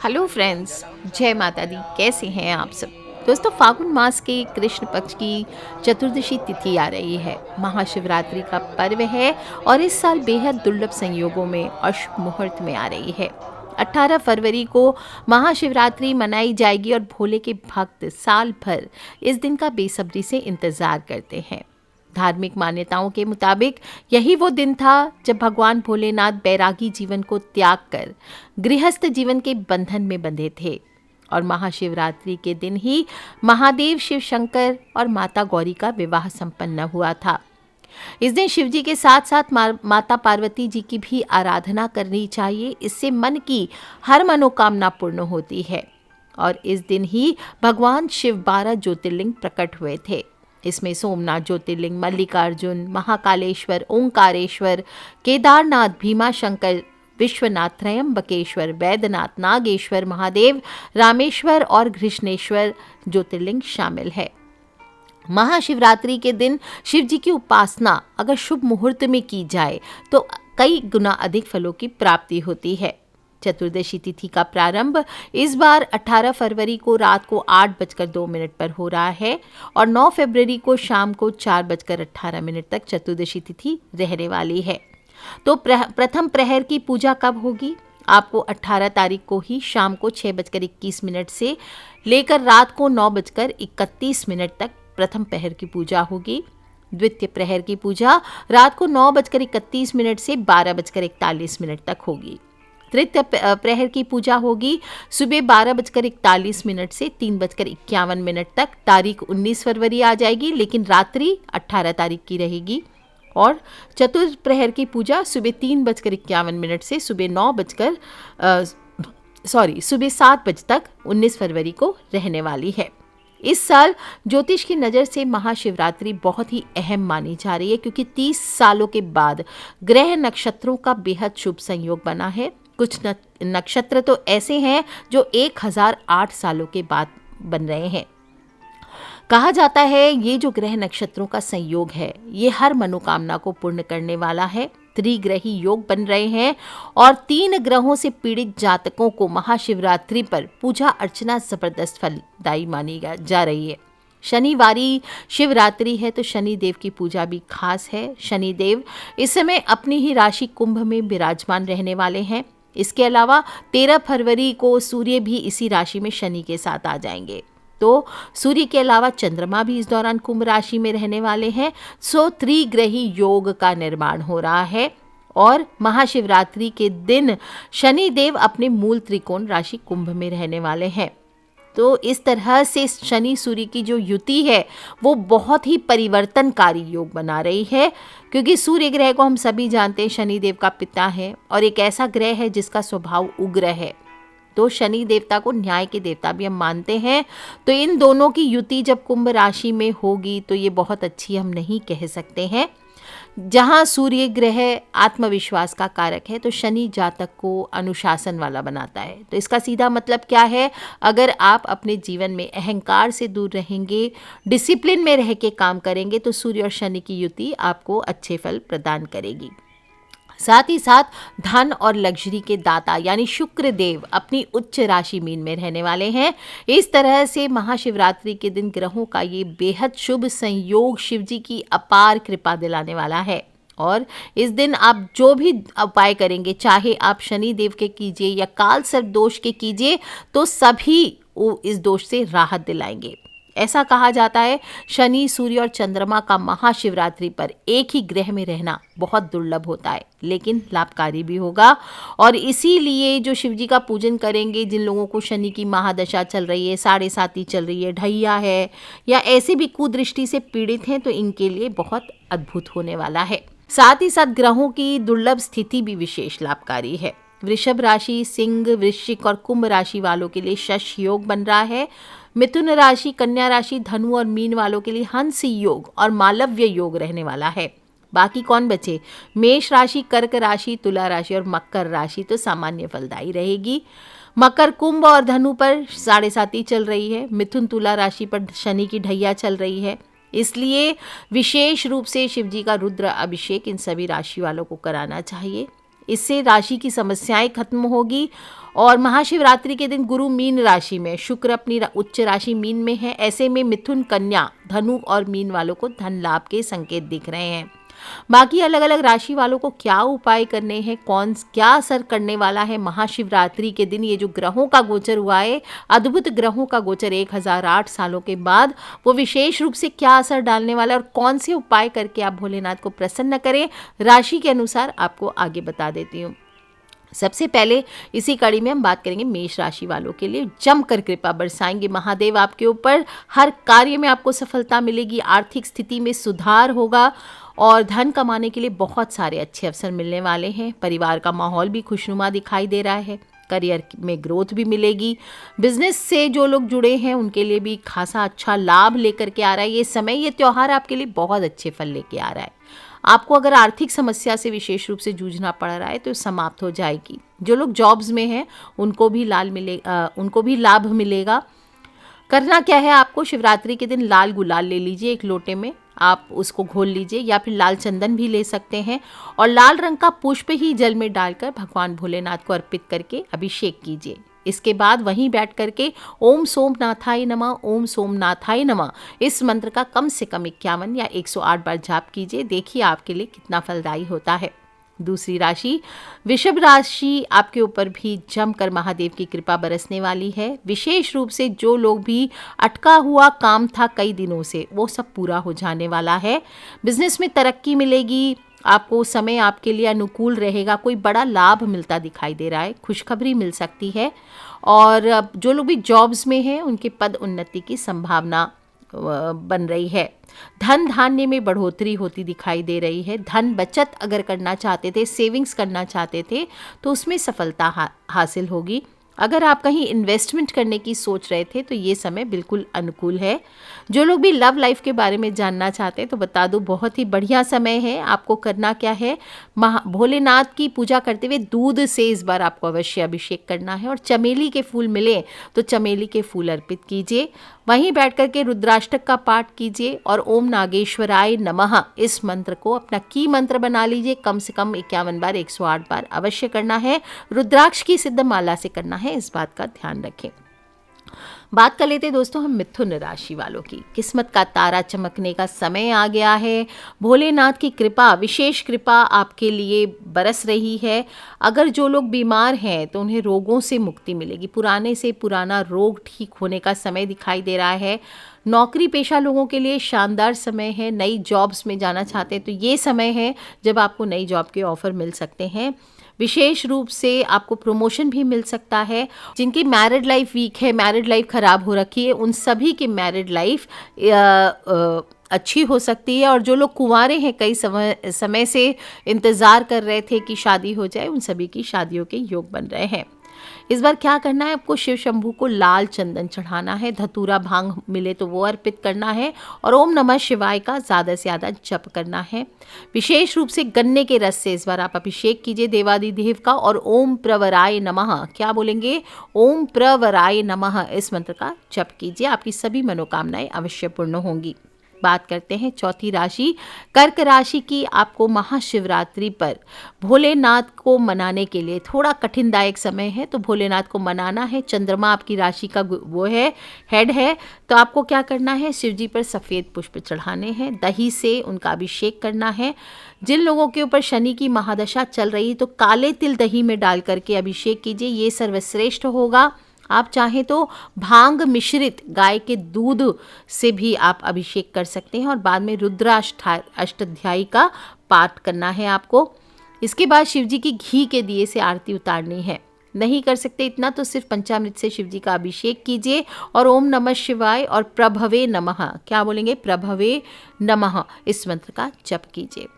Hello friends, जय माता दी। कैसे हैं आप सब? दोस्तों, फागुन मास के कृष्ण पक्ष की चतुर्दशी तिथि आ रही है। महाशिवरात्रि का पर्व है और इस साल बेहद दुर्लभ संयोगों में और शुभ मुहूर्त में आ रही है। 18 फरवरी को महाशिवरात्रि मनाई जाएगी और भोले के भक्त साल भर इस दिन का बेसब्री से इंतजार करते हैं। धार्मिक मान्यताओं के मुताबिक यही वो दिन था जब भगवान भोलेनाथ बैरागी जीवन को त्याग कर गृहस्थ जीवन के बंधन में बंधे थे। और महाशिवरात्रि के दिन ही महादेव शिव शंकर और माता गौरी का विवाह संपन्न हुआ था। इस दिन शिव जी के साथ साथ माता पार्वती जी की भी आराधना करनी चाहिए। इससे मन की हर मनोकामना पूर्ण होती है। और इस दिन ही भगवान शिव 12 ज्योतिर्लिंग प्रकट हुए थे। इसमें सोमनाथ ज्योतिर्लिंग, मल्लिकार्जुन, महाकालेश्वर, ओंकारेश्वर, केदारनाथ, भीमाशंकर, विश्वनाथ, त्रयंबकेश्वर, वैद्यनाथ, नागेश्वर, महादेव, रामेश्वर और घृष्णेश्वर ज्योतिर्लिंग शामिल है। महाशिवरात्रि के दिन शिव जी की उपासना अगर शुभ मुहूर्त में की जाए तो कई गुना अधिक फलों की प्राप्ति होती है। चतुर्दशी तिथि का प्रारंभ इस बार 18 फरवरी को रात को 8:02 पर हो रहा है और 9 फरवरी को शाम को 4:18 तक चतुर्दशी तिथि रहने वाली है। तो प्रथम प्रहर की पूजा कब होगी? आपको 18 तारीख को ही शाम को 6:21 से लेकर रात को 9:31 तक प्रथम प्रहर की पूजा होगी। द्वितीय प्रहर की पूजा रात को 9:31 से 12:41 तक होगी। तृतीय प्रहर की पूजा होगी सुबह 12:41 से 3:51 तक। तारीख 19 फरवरी आ जाएगी, लेकिन रात्रि 18 तारीख की रहेगी। और चतुर्थ प्रहर की पूजा सुबह 3:51 से सुबह 7 बजे तक 19 फरवरी को रहने वाली है। इस साल ज्योतिष की नज़र से महाशिवरात्रि बहुत ही अहम मानी जा रही है, क्योंकि 30 सालों के बाद ग्रह नक्षत्रों का बेहद शुभ संयोग बना है। कुछ नक्षत्र तो ऐसे हैं जो 1008 सालों के बाद बन रहे हैं। कहा जाता है ये जो ग्रह नक्षत्रों का संयोग है ये हर मनोकामना को पूर्ण करने वाला है। त्रिग्रही योग बन रहे हैं और 3 ग्रहों से पीड़ित जातकों को महाशिवरात्रि पर पूजा अर्चना जबरदस्त फलदायी मानी जा रही है। शनिवारी शिवरात्रि है तो शनि देव की पूजा भी खास है। शनि देव इस समय अपनी ही राशि कुंभ में विराजमान रहने वाले हैं। इसके अलावा 13 फरवरी को सूर्य भी इसी राशि में शनि के साथ आ जाएंगे। तो सूर्य के अलावा चंद्रमा भी इस दौरान कुंभ राशि में रहने वाले हैं। त्रिग्रही योग का निर्माण हो रहा है और महाशिवरात्रि के दिन शनि देव अपने मूल त्रिकोण राशि कुंभ में रहने वाले हैं। तो इस तरह से शनि सूर्य की जो युति है वो बहुत ही परिवर्तनकारी योग बना रही है, क्योंकि सूर्य ग्रह को हम सभी जानते हैं शनि देव का पिता है और एक ऐसा ग्रह है जिसका स्वभाव उग्र है। तो शनि देवता को न्याय के देवता भी हम मानते हैं। तो इन दोनों की युति जब कुंभ राशि में होगी तो ये बहुत अच्छी हम नहीं कह सकते हैं। जहाँ सूर्य ग्रह आत्मविश्वास का कारक है तो शनि जातक को अनुशासन वाला बनाता है। तो इसका सीधा मतलब क्या है? अगर आप अपने जीवन में अहंकार से दूर रहेंगे, डिसिप्लिन में रह के काम करेंगे तो सूर्य और शनि की युति आपको अच्छे फल प्रदान करेगी। साथ ही साथ धन और लग्जरी के दाता यानी शुक्र देव अपनी उच्च राशि मीन में रहने वाले हैं। इस तरह से महाशिवरात्रि के दिन ग्रहों का ये बेहद शुभ संयोग शिव जी की अपार कृपा दिलाने वाला है। और इस दिन आप जो भी उपाय करेंगे, चाहे आप शनि देव के कीजिए या काल सर्प दोष के कीजिए, तो सभी इस दोष से राहत दिलाएंगे। ऐसा कहा जाता है शनि, सूर्य और चंद्रमा का महाशिवरात्रि पर एक ही ग्रह में रहना बहुत दुर्लभ होता है, लेकिन लाभकारी भी होगा। और इसीलिए जो शिव जी का पूजन करेंगे, जिन लोगों को शनि की महादशा चल रही है, 7.5 चल रही है, ढैया है या ऐसे भी कुदृष्टि से पीड़ित हैं, तो इनके लिए बहुत अद्भुत होने वाला है। साथ ही साथ ग्रहों की दुर्लभ स्थिति भी विशेष लाभकारी है। वृषभ राशि, सिंह, वृश्चिक और कुंभ राशि वालों के लिए शश योग बन रहा है। मिथुन राशि, कन्या राशि, धनु और मीन वालों के लिए हंस योग और मालव्य योग रहने वाला है। बाकी कौन बचे? मेष राशि, कर्क राशि, तुला राशि और मकर राशि तो सामान्य फलदायी रहेगी। मकर, कुंभ और धनु पर 7.5 चल रही है। मिथुन, तुला राशि पर शनि की ढैया चल रही है। इसलिए विशेष रूप से शिवजी का रुद्र अभिषेक इन सभी राशि वालों को कराना चाहिए। इससे राशि की समस्याएं खत्म होगी। और महाशिवरात्रि के दिन गुरु मीन राशि में, शुक्र अपनी उच्च राशि मीन में है, ऐसे में मिथुन, कन्या, धनु और मीन वालों को धन लाभ के संकेत दिख रहे हैं। बाकी अलग अलग राशि वालों को क्या उपाय करने हैं, कौन क्या असर करने वाला है महाशिवरात्रि के दिन, ये जो ग्रहों का गोचर हुआ है, अद्भुत ग्रहों का गोचर 1008 सालों के बाद, वो विशेष रूप से क्या असर डालने वाला है और कौन से उपाय करके आप भोलेनाथ को प्रसन्न करें, राशि के अनुसार आपको आगे बता देती हूँ। सबसे पहले इसी कड़ी में हम बात करेंगे मेष राशि वालों के लिए। जमकर कृपा बरसाएंगे महादेव आपके ऊपर, हर कार्य में आपको सफलता मिलेगी, आर्थिक स्थिति में सुधार होगा और धन कमाने के लिए बहुत सारे अच्छे अवसर मिलने वाले हैं। परिवार का माहौल भी खुशनुमा दिखाई दे रहा है, करियर में ग्रोथ भी मिलेगी, बिजनेस से जो लोग जुड़े हैं उनके लिए भी खासा अच्छा लाभ लेकर के आ रहा है ये समय। ये त्यौहार आपके लिए बहुत अच्छे फल लेके आ रहा है। आपको अगर आर्थिक समस्या से विशेष रूप से जूझना पड़ रहा है तो समाप्त हो जाएगी। जो लोग जॉब्स में हैं उनको भी लाभ मिलेगा। करना क्या है आपको, शिवरात्रि के दिन लाल गुलाल ले लीजिए, एक लोटे में आप उसको घोल लीजिए या फिर लाल चंदन भी ले सकते हैं और लाल रंग का पुष्प ही जल में डालकर भगवान भोलेनाथ को अर्पित करके अभिषेक कीजिए। इसके बाद वहीं बैठ करके ओम सोमनाथाय नमः, ओम सोमनाथाय नमः इस मंत्र का कम से कम 51 या 108 बार जाप कीजिए। देखिए आपके लिए कितना फलदायी होता है। दूसरी राशि वृषभ राशि, आपके ऊपर भी जमकर महादेव की कृपा बरसने वाली है। विशेष रूप से जो लोग भी अटका हुआ काम था कई दिनों से, वो सब पूरा हो जाने वाला है। बिजनेस में तरक्की मिलेगी, आपको समय आपके लिए अनुकूल रहेगा, कोई बड़ा लाभ मिलता दिखाई दे रहा है, खुशखबरी मिल सकती है। और जो लोग भी जॉब्स में हैं उनके पद उन्नति की संभावना बन रही है। धन धान्य में बढ़ोतरी होती दिखाई दे रही है। धन बचत अगर करना चाहते थे, सेविंग्स करना चाहते थे तो उसमें सफलता हासिल होगी। अगर आप कहीं इन्वेस्टमेंट करने की सोच रहे थे तो ये समय बिल्कुल अनुकूल है। जो लोग भी लव लाइफ के बारे में जानना चाहते हैं तो बता दूं, बहुत ही बढ़िया समय है। आपको करना क्या है, भोलेनाथ की पूजा करते हुए दूध से इस बार आपको अवश्य अभिषेक करना है और चमेली के फूल मिले तो चमेली के फूल अर्पित कीजिए। वहीं बैठ कर के रुद्राष्टक का पाठ कीजिए और ओम नागेश्वराय नमः इस मंत्र को अपना की मंत्र बना लीजिए। कम से कम 51 बार, 108 बार अवश्य करना है। रुद्राक्ष की सिद्ध माला से करना है, इस बात का ध्यान रखें। बात कर लेते हैं दोस्तों हम मिथुन राशि वालों की। किस्मत का तारा चमकने का समय आ गया है। भोलेनाथ की कृपा, विशेष कृपा आपके लिए बरस रही है। अगर जो लोग बीमार हैं तो उन्हें रोगों से मुक्ति मिलेगी। पुराने से पुराना रोग ठीक होने का समय दिखाई दे रहा है। नौकरी पेशा लोगों के लिए शानदार समय है। नई जॉब्स में जाना चाहते हैं तो ये समय है जब आपको नई जॉब के ऑफर मिल सकते हैं। विशेष रूप से आपको प्रमोशन भी मिल सकता है। जिनकी मैरिड लाइफ वीक है, मैरिड लाइफ खराब हो रखी है, उन सभी की मैरिड लाइफ अच्छी हो सकती है। और जो लोग कुंवारे हैं, कई समय से इंतज़ार कर रहे थे कि शादी हो जाए, उन सभी की शादियों के योग बन रहे हैं। इस बार क्या करना है आपको, शिव शंभू को लाल चंदन चढ़ाना है, धतूरा भांग मिले तो वो अर्पित करना है और ओम नमः शिवाय का ज़्यादा से ज़्यादा जप करना है। विशेष रूप से गन्ने के रस से इस बार आप अभिषेक कीजिए देवादिदेव का और ओम प्रवराय नमः, क्या बोलेंगे, ओम प्रवराय नमः इस मंत्र का जप कीजिए। आपकी सभी मनोकामनाएं अवश्य पूर्ण होंगी। बात करते हैं चौथी राशि कर्क राशि की। आपको महाशिवरात्रि पर भोलेनाथ को मनाने के लिए थोड़ा कठिनदायक समय है, तो भोलेनाथ को मनाना है। चंद्रमा आपकी राशि का वो है, हेड है, तो आपको क्या करना है, शिव जी पर सफ़ेद पुष्प चढ़ाने हैं, दही से उनका अभिषेक करना है। जिन लोगों के ऊपर शनि की महादशा चल रही है तो काले तिल दही में डाल करके अभिषेक कीजिए, ये सर्वश्रेष्ठ होगा। आप चाहें तो भांग मिश्रित गाय के दूध से भी आप अभिषेक कर सकते हैं और बाद में रुद्राष्टध्यायी का पाठ करना है आपको। इसके बाद शिव जी की घी के दिए से आरती उतारनी है। नहीं कर सकते इतना तो सिर्फ पंचामृत से शिव जी का अभिषेक कीजिए और ओम नमः शिवाय और प्रभवे नमः, क्या बोलेंगे, प्रभवे नमः इस मंत्र का जप कीजिए।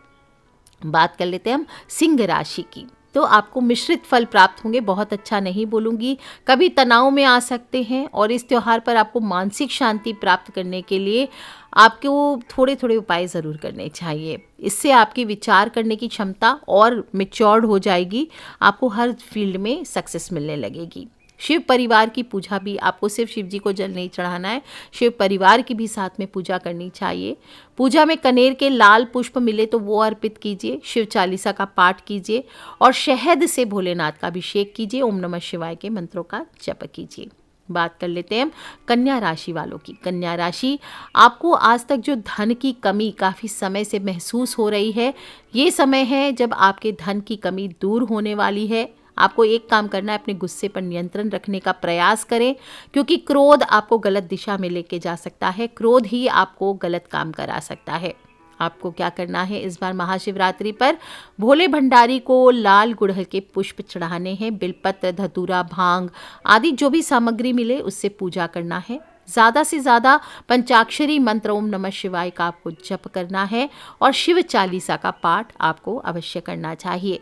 बात कर लेते हैं हम सिंह राशि की। तो आपको मिश्रित फल प्राप्त होंगे, बहुत अच्छा नहीं बोलूँगी, कभी तनाव में आ सकते हैं और इस त्यौहार पर आपको मानसिक शांति प्राप्त करने के लिए आपको थोड़े थोड़े उपाय ज़रूर करने चाहिए। इससे आपकी विचार करने की क्षमता और मैच्योर्ड हो जाएगी, आपको हर फील्ड में सक्सेस मिलने लगेगी। शिव परिवार की पूजा भी, आपको सिर्फ शिव जी को जल नहीं चढ़ाना है, शिव परिवार की भी साथ में पूजा करनी चाहिए। पूजा में कनेर के लाल पुष्प मिले तो वो अर्पित कीजिए, शिव चालीसा का पाठ कीजिए और शहद से भोलेनाथ का अभिषेक कीजिए। ओम नमः शिवाय के मंत्रों का जप कीजिए। बात कर लेते हैं हम कन्या राशि वालों की। कन्या राशि, आपको आज तक जो धन की कमी काफ़ी समय से महसूस हो रही है, ये समय है जब आपके धन की कमी दूर होने वाली है। आपको एक काम करना है, अपने गुस्से पर नियंत्रण रखने का प्रयास करें, क्योंकि क्रोध आपको गलत दिशा में लेके जा सकता है। क्रोध ही आपको गलत काम करा सकता है। आपको क्या करना है, इस बार महाशिवरात्रि पर भोले भंडारी को लाल गुड़हल के पुष्प चढ़ाने हैं। बिलपत्र, धतूरा, भांग आदि जो भी सामग्री मिले उससे पूजा करना है। ज़्यादा से ज़्यादा पंचाक्षरी मंत्र ओम नमः शिवाय का आपको जप करना है और शिव चालीसा का पाठ आपको अवश्य करना चाहिए।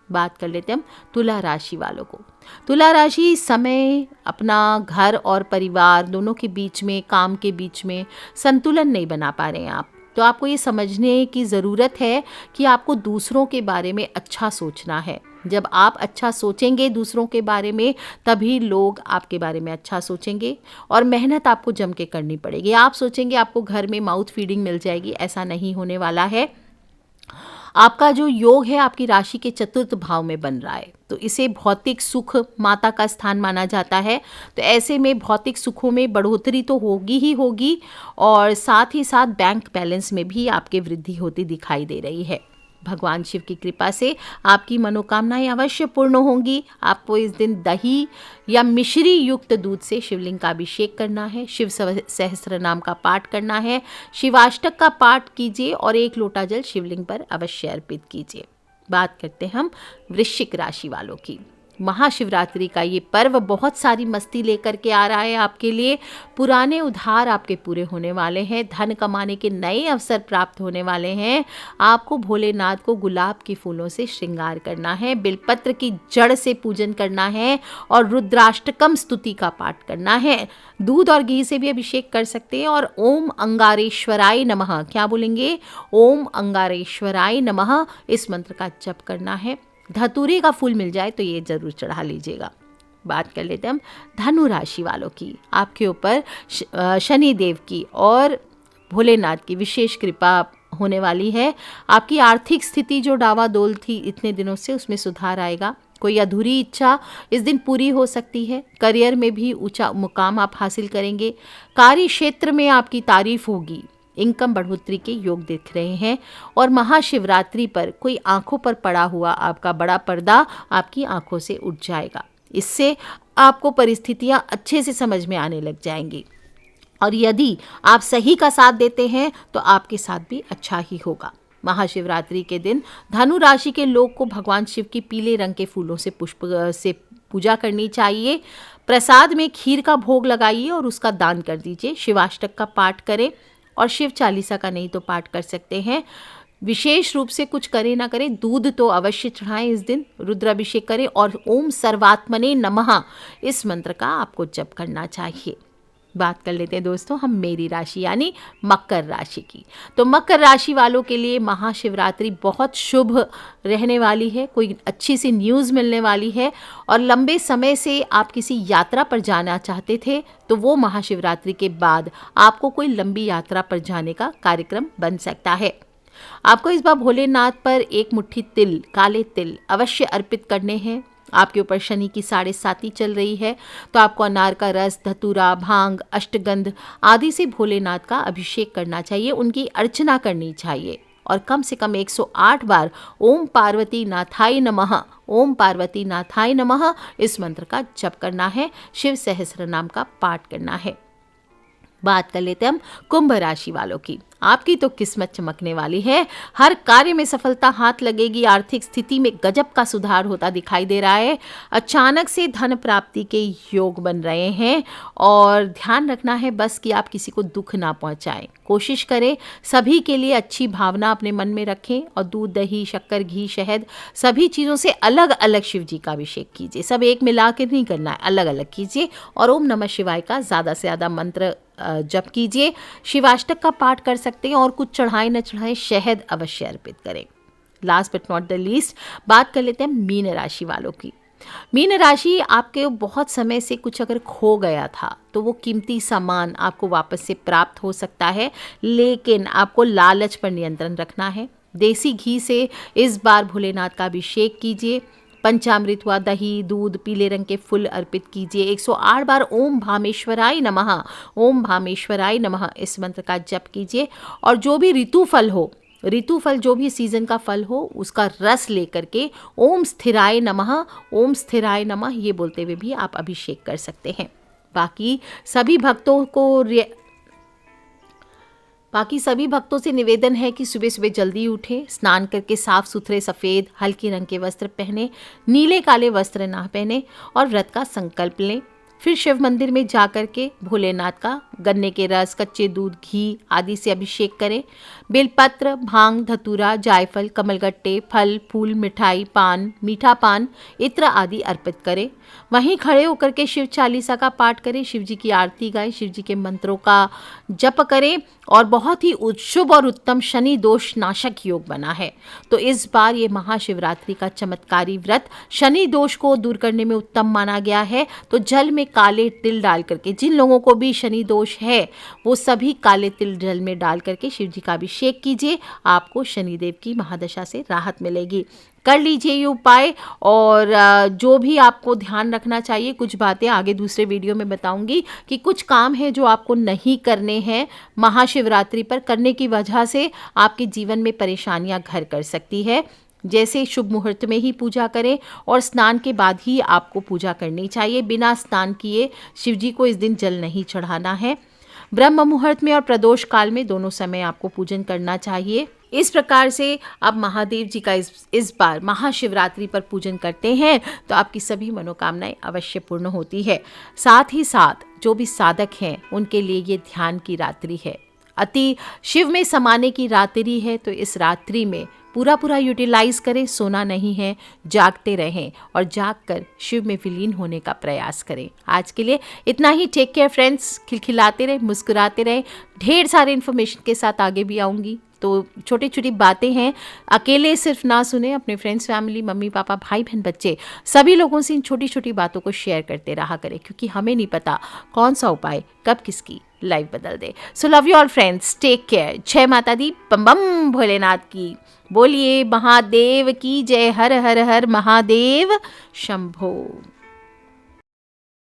बात कर लेते हैं हम तुला राशि वालों को। तुला राशि, समय अपना घर और परिवार दोनों के बीच में, काम के बीच में संतुलन नहीं बना पा रहे हैं आप। तो आपको ये समझने की ज़रूरत है कि आपको दूसरों के बारे में अच्छा सोचना है। जब आप अच्छा सोचेंगे दूसरों के बारे में, तभी लोग आपके बारे में अच्छा सोचेंगे और मेहनत आपको जम के करनी पड़ेगी। आप सोचेंगे आपको घर में माउथ फीडिंग मिल जाएगी, ऐसा नहीं होने वाला है। आपका जो योग है आपकी राशि के चतुर्थ भाव में बन रहा है, तो इसे भौतिक सुख, माता का स्थान माना जाता है। तो ऐसे में भौतिक सुखों में बढ़ोतरी तो होगी ही होगी और साथ ही साथ बैंक बैलेंस में भी आपके वृद्धि होती दिखाई दे रही है। भगवान शिव की कृपा से आपकी मनोकामनाएं अवश्य पूर्ण होंगी। आपको इस दिन दही या मिश्री युक्त दूध से शिवलिंग का अभिषेक करना है, शिव सहस्त्र नाम का पाठ करना है, शिवाष्टक का पाठ कीजिए और 1 लोटा जल शिवलिंग पर अवश्य अर्पित कीजिए। बात करते हैं हम वृश्चिक राशि वालों की। महाशिवरात्रि का ये पर्व बहुत सारी मस्ती लेकर के आ रहा है आपके लिए। पुराने उधार आपके पूरे होने वाले हैं, धन कमाने के नए अवसर प्राप्त होने वाले हैं। आपको भोलेनाथ को गुलाब के फूलों से श्रृंगार करना है, बिलपत्र की जड़ से पूजन करना है और रुद्राष्टकम स्तुति का पाठ करना है। दूध और घी से भी अभिषेक कर सकते हैं और ओम अंगारेश्वराय नमः, क्या बोलेंगे, ओम अंगारेश्वराय नमः, इस मंत्र का जप करना है। धतूरे का फूल मिल जाए तो ये जरूर चढ़ा लीजिएगा। बात कर लेते हैं हम धनु राशि वालों की। आपके ऊपर शनि देव की और भोलेनाथ की विशेष कृपा होने वाली है। आपकी आर्थिक स्थिति जो डावाडोल थी इतने दिनों से, उसमें सुधार आएगा। कोई अधूरी इच्छा इस दिन पूरी हो सकती है। करियर में भी ऊंचा मुकाम आप हासिल करेंगे। कार्य क्षेत्र में आपकी तारीफ होगी। इनकम बढ़ोतरी के योग दिख रहे हैं और महाशिवरात्रि पर कोई आंखों पर पड़ा हुआ आपका बड़ा पर्दा आपकी आंखों से उठ जाएगा। इससे आपको परिस्थितियां अच्छे से समझ में आने लग जाएंगी और यदि आप सही का साथ देते हैं तो आपके साथ भी अच्छा ही होगा। महाशिवरात्रि के दिन धनु राशि के लोग को भगवान शिव की पीले रंग के फूलों से पुष्प से पूजा करनी चाहिए। प्रसाद में खीर का भोग लगाइए और उसका दान कर दीजिए। शिवाष्टक का पाठ करें और शिव चालीसा का नहीं तो पाठ कर सकते हैं। विशेष रूप से कुछ करें ना करें, दूध तो अवश्य चढ़ाएं इस दिन, रुद्राभिषेक करें और ओम सर्वात्मने नमः इस मंत्र का आपको जप करना चाहिए। बात कर लेते हैं दोस्तों हम मेरी राशि यानी मकर राशि की। तो मकर राशि वालों के लिए महाशिवरात्रि बहुत शुभ रहने वाली है। कोई अच्छी सी न्यूज़ मिलने वाली है और लंबे समय से आप किसी यात्रा पर जाना चाहते थे तो वो महाशिवरात्रि के बाद आपको कोई लंबी यात्रा पर जाने का कार्यक्रम बन सकता है। आपको इस बार भोलेनाथ पर 1 मुट्ठी तिल, काले तिल अवश्य अर्पित करने हैं। आपके ऊपर शनि की 7.5 चल रही है तो आपको अनार का रस, धतूरा, भांग, अष्टगंध आदि से भोलेनाथ का अभिषेक करना चाहिए, उनकी अर्चना करनी चाहिए और कम से कम 108 बार ओम पार्वती नाथाय नमः, ओम पार्वती नाथाय नमः इस मंत्र का जप करना है। शिव सहस्त्र नाम का पाठ करना है। बात कर लेते हैं हम कुंभ राशि वालों की। आपकी तो किस्मत चमकने वाली है। हर कार्य में सफलता हाथ लगेगी। आर्थिक स्थिति में गजब का सुधार होता दिखाई दे रहा है। अचानक से धन प्राप्ति के योग बन रहे हैं और ध्यान रखना है बस कि आप किसी को दुख ना पहुंचाएं। कोशिश करें सभी के लिए अच्छी भावना अपने मन में रखें और दूध, दही, शक्कर, घी, शहद सभी चीज़ों से अलग अलग शिव जी का अभिषेक कीजिए। सब एक मिला के नहीं करना है, अलग अलग कीजिए और ओम नमः शिवाय का ज़्यादा से ज़्यादा मंत्र जप कीजिए। शिवाष्टक का पाठ कर सकते हैं और कुछ चढ़ाएं न चढ़ाएं, शहद अवश्य अर्पित करें। Last but not the least बात कर लेते हैं मीन राशि वालों की। मीन राशि, आपके बहुत समय से कुछ अगर खो गया था तो वो कीमती सामान आपको वापस से प्राप्त हो सकता है, लेकिन आपको लालच पर नियंत्रण रखना है। देसी घी से इस बार भोलेनाथ का अभिषेक कीजिए। पंचामृत हुआ, दही, दूध, पीले रंग के फूल अर्पित कीजिए। 108 बार ओम भामेश्वराय नमः, ओम भामेश्वराय नमः इस मंत्र का जप कीजिए। और जो भी ऋतु फल हो, ऋतु फल जो भी सीजन का फल हो, उसका रस लेकर के ओम स्थिराय नमः, ओम स्थिराय नमः ये बोलते हुए भी आप अभिषेक कर सकते हैं। बाकी सभी भक्तों से निवेदन है कि सुबह सुबह जल्दी उठें, स्नान करके साफ सुथरे सफ़ेद हल्के रंग के वस्त्र पहने, नीले काले वस्त्र ना पहने और व्रत का संकल्प लें। फिर शिव मंदिर में जा कर के भोलेनाथ का गन्ने के रस, कच्चे दूध, घी आदि से अभिषेक करें। बेलपत्र, भांग, धतूरा, जायफल, कमलगट्टे, फल फूल, मिठाई, पान, मीठा पान, इत्र आदि अर्पित करें। वहीं खड़े होकर के शिव चालीसा का पाठ करें, शिव जी की आरती गाएं, शिव जी के मंत्रों का जप करें। और बहुत ही शुभ और उत्तम शनि दोष नाशक योग बना है। तो इस बार ये महाशिवरात्रि का चमत्कारी व्रत शनि दोष को दूर करने में उत्तम माना गया है। तो जल में काले तिल डाल करके, जिन लोगों को भी शनि दोष है वो सभी काले तिल जल में डाल करके शिव जी का अभिषेक कीजिए। आपको शनिदेव की महादशा से राहत मिलेगी। कर लीजिए ये उपाय। और जो भी आपको ध्यान रखना चाहिए, कुछ बातें आगे दूसरे वीडियो में बताऊंगी कि कुछ काम है जो आपको नहीं करने हैं महाशिवरात्रि पर, करने की वजह से आपके जीवन में परेशानियां घर कर सकती है। जैसे शुभ मुहूर्त में ही पूजा करें और स्नान के बाद ही आपको पूजा करनी चाहिए। बिना स्नान किए शिव जी को इस दिन जल नहीं चढ़ाना है। ब्रह्म मुहूर्त में और प्रदोष काल में दोनों समय आपको पूजन करना चाहिए। इस प्रकार से आप महादेव जी का इस बार महाशिवरात्रि पर पूजन करते हैं तो आपकी सभी मनोकामनाएं अवश्य पूर्ण होती है। साथ ही साथ जो भी साधक हैं उनके लिए ये ध्यान की रात्रि है, अति शिव में समाने की रात्रि है। तो इस रात्रि में पूरा यूटिलाइज करें, सोना नहीं है, जागते रहें और जागकर शिव में विलीन होने का प्रयास करें। आज के लिए इतना ही। टेक केयर फ्रेंड्स, खिलखिलाते रहें, मुस्कुराते रहें। ढेर सारे इन्फॉर्मेशन के साथ आगे भी आऊँगी। तो छोटी छोटी बातें हैं, अकेले सिर्फ ना सुने, अपने फ्रेंड्स, फैमिली, मम्मी पापा, भाई बहन, बच्चे सभी लोगों से इन छोटी छोटी बातों को शेयर करते रहा करें, क्योंकि हमें नहीं पता कौन सा उपाय कब किसकी लाइफ बदल दे। So love you all friends, take care. जय माता दी, बम बम भोलेनाथ की। बोलिए महादेव की जय। हर हर हर महादेव शंभो।